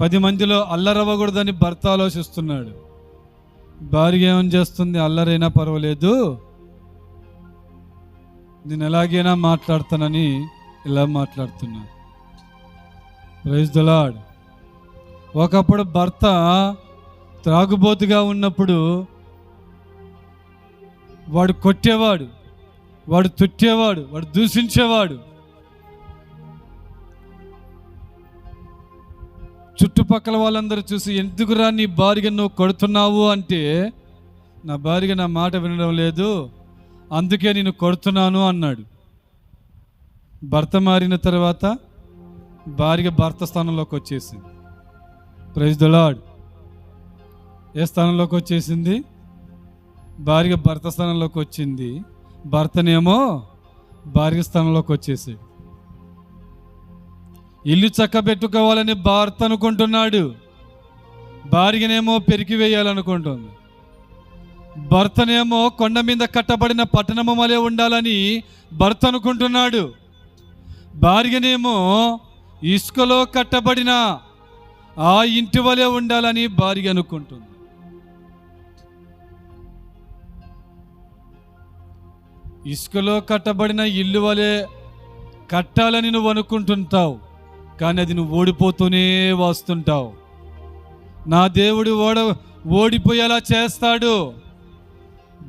10 మందిలో అల్లరవ్వకూడదని భర్త ఆలోచిస్తున్నాడు. భార్య ఏమని చేస్తుంది? అల్లరైనా పర్వాలేదు, నేను ఎలాగైనా మాట్లాడతానని ఇలా మాట్లాడుతున్నాను. Praise the lord. ఒకప్పుడు భర్త త్రాగుబోతుగా ఉన్నప్పుడు వాడు కొట్టేవాడు, వాడు తిట్టేవాడు, వాడు దూషించేవాడు. చుట్టుపక్కల వాళ్ళందరూ చూసి, ఎందుకురా నీ భార్య నువ్వు కొడుతున్నావు అంటే, నా భార్య నా మాట వినడం లేదు, అందుకే నేను కొడుతున్నాను అన్నాడు. భర్త మారిన తర్వాత భార్య భర్త స్థానంలోకి వచ్చేసింది. Praise the lord. ఏ స్థానంలోకి వచ్చేసింది? భార్య భర్త స్థానంలోకి వచ్చింది, భర్తనేమో భార్య స్థానంలోకి వచ్చేసాడు. ఇల్లు చక్కబెట్టుకోవాలని భర్త అనుకుంటున్నాడు, భార్యనేమో పెరికి వేయాలనుకుంటుంది. భర్తనేమో కొండ మీద కట్టబడిన పట్టణము వలె ఉండాలని భర్త అనుకుంటున్నాడు, భార్యనేమో ఇసుకలో కట్టబడిన ఆ ఇంటి వలె ఉండాలని భార్య అనుకుంటుంది. ఇసుకలో కట్టబడిన ఇల్లు వలె కట్టాలని నువ్వు అనుకుంటుంటావు, కానీ అది నువ్వు ఓడిపోతూనే వస్తుంటావు. నా దేవుడు ఓడిపోయేలా చేస్తాడు.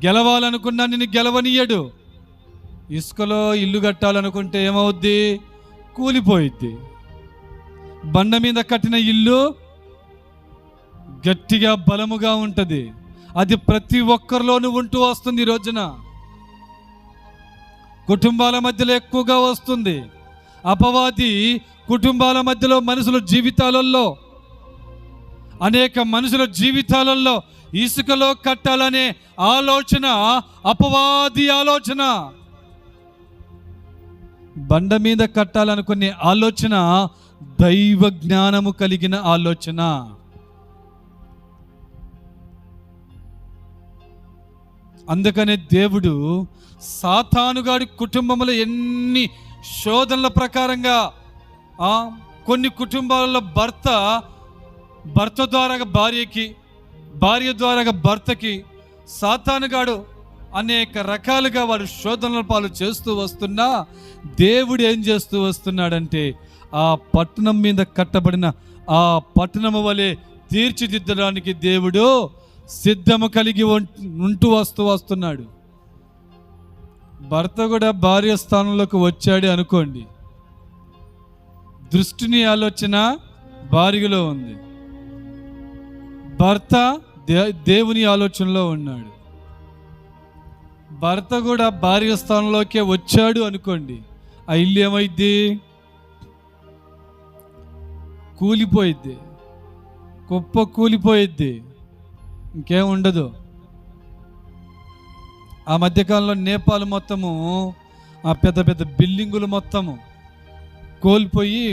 గెలవాలనుకున్నా నిన్ను గెలవనీయడు. ఇసుకలో ఇల్లు కట్టాలనుకుంటే ఏమవుద్ది? కూలిపోయిద్ది. బండ మీద కట్టిన ఇల్లు గట్టిగా బలముగా ఉంటుంది. అది ప్రతి ఒక్కరిలోనూ ఉంటూ వస్తుంది. ఈ రోజున కుటుంబాల మధ్యలో ఎక్కువగా వస్తుంది. అపవాది కుటుంబాల మధ్యలో, మనుషుల జీవితాలలో, అనేక మనుషుల జీవితాలలో ఇసుకలో కట్టాలనే ఆలోచన అపవాది ఆలోచన. బండ మీద కట్టాలనుకునే ఆలోచన దైవ జ్ఞానము కలిగిన ఆలోచన. అందుకనే దేవుడు సాతానుగాడి కుటుంబంలో ఎన్ని శోధనల ప్రకారంగా, కొన్ని కుటుంబాలలో భర్త ద్వారా భార్యకి, భార్య ద్వారా భర్తకి సాతానుగాడు అనేక రకాలుగా వాడు శోధనల పాలు చేస్తూ వస్తున్నా, దేవుడు ఏం చేస్తూ వస్తున్నాడంటే ఆ పట్టణం మీద కట్టబడిన ఆ పట్టణము వలె తీర్చిదిద్దడానికి దేవుడు సిద్ధము కలిగి వస్తున్నాడు. భర్త కూడా భార్య స్థానంలోకి వచ్చాడు అనుకోండి, దృష్టిని ఆలోచన భార్యలో ఉంది, భర్త దేవుని ఆలోచనలో ఉన్నాడు. భర్త కూడా భార్య స్థానంలోకే వచ్చాడు అనుకోండి, ఆ ఇల్లు ఏమైద్ది? కూలిపోయిద్ది, కుప్ప కూలిపోయిద్ది, ఇంకేం ఉండదు. ఆ మధ్యకాలంలో నేపాల్ మొత్తము ఆ పెద్ద పెద్ద బిల్డింగులు మొత్తము కోల్పోయి,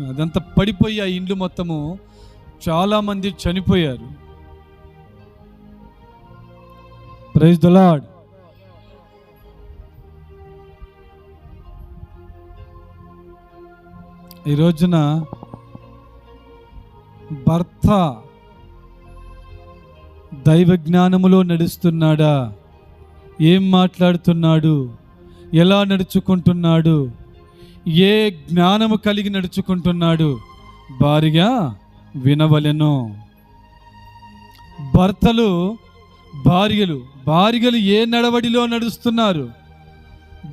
అదంతా పడిపోయి ఆ ఇండ్లు మొత్తము చాలామంది చనిపోయారు. Praise the lord. ఈ రోజున భర్త దైవ జ్ఞానములో నడుస్తున్నాడా? ఏం మాట్లాడుతున్నాడు? ఎలా నడుచుకుంటున్నాడు? ఏ జ్ఞానము కలిగి నడుచుకుంటున్నాడు? భార్య వినవలెను. భార్యలు ఏ నడవడిలో నడుస్తున్నారు?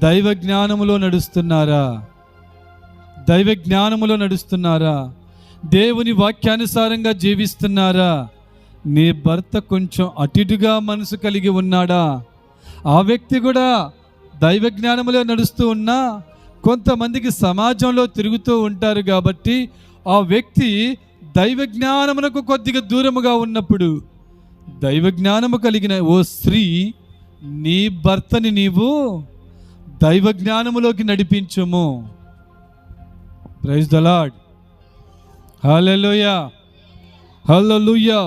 దైవ జ్ఞానములో నడుస్తున్నారా? దైవ జ్ఞానములో నడుస్తున్నారా? దేవుని వాక్యానుసారంగా జీవిస్తున్నారా? నీ భర్త కొంచెం అటుగా మనసు కలిగి ఉన్నాడా? ఆ వ్యక్తి కూడా దైవ జ్ఞానములో నడుస్తూ ఉన్నా కొంతమందికి సమాజంలో తిరుగుతూ ఉంటారు కాబట్టి ఆ వ్యక్తి దైవ జ్ఞానమునకు కొద్దిగా దూరముగా ఉన్నప్పుడు, దైవ జ్ఞానము కలిగిన ఓ స్త్రీ, నీ భర్తని నీవు దైవ జ్ఞానములోకి నడిపించుము. Praise the lord. Hallelujah, hallelujah.